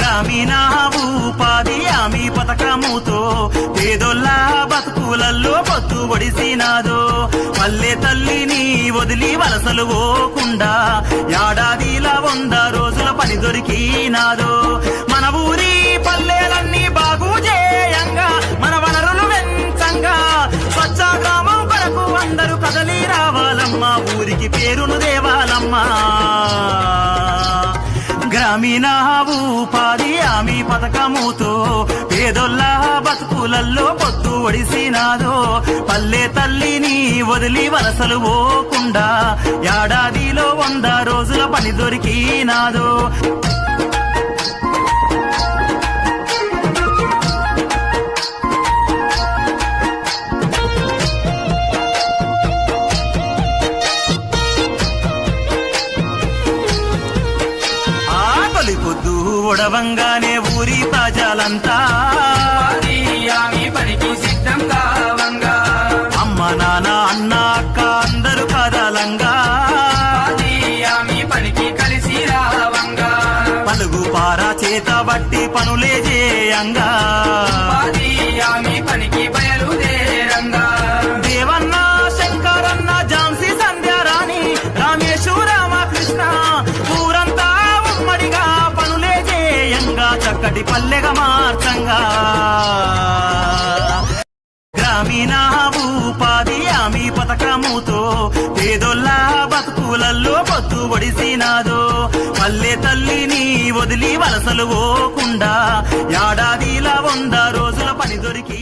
గ్రామీణ ఉపాధి హామీ పథకముతో పేదోళ్ళ బతుకులల్లో పొత్తు ఒడిసినాదో పల్లె తల్లిని వదిలి వలసలు పోకుండా ఏడాదిలా 100 రోజుల పని దొరికినాదో మన ఊరి పల్లెలన్నీ బాగు చేయంగా మన వనరులు వెంచంగా స్వచ్ఛ గ్రామం కొరకు అందరూ కదలి రావాలమ్మా ఊరికి పేరును దేవాలమ్మా గ్రామీణ ఉపాధి హామీ పథకముతో పేదోళ్ళ బతుకులల్లో పొత్తు ఒడిసినాదో పల్లె తల్లిని వదిలి వలసలు పోకుండా ఏడాదిలో 100 రోజుల పని దొరికినాదో పొద్దు ఒడవంగానే ఊరి ప్రజలంతా పనికి సిద్ధం కావంగా అమ్మ నాన్న అన్న అక్క అందరూ కదలంగా పనికి కలిసి రావంగా పలుగు పారా చేత బట్టి పనులే చేయంగా పనికి బయలుదేరంగా దేవన్న శంకరన్న ఝాన్సీ సంధ్యారాణి రామేశు రామకృష్ణ ఊరంతా ఉమ్మడిగా పనులే చేయంగా చక్కటి పల్లెగా మార్చంగా గ్రామీణ ఉపాధి హామీ పథకముతో పేదోళ్ళ బతుకులల్లో పొత్తు ఒడిసినాదో పల్లె తల్లిని వదిలి వలసలు పోకుండా ఏడాదిలా 100 రోజుల పని దొరికి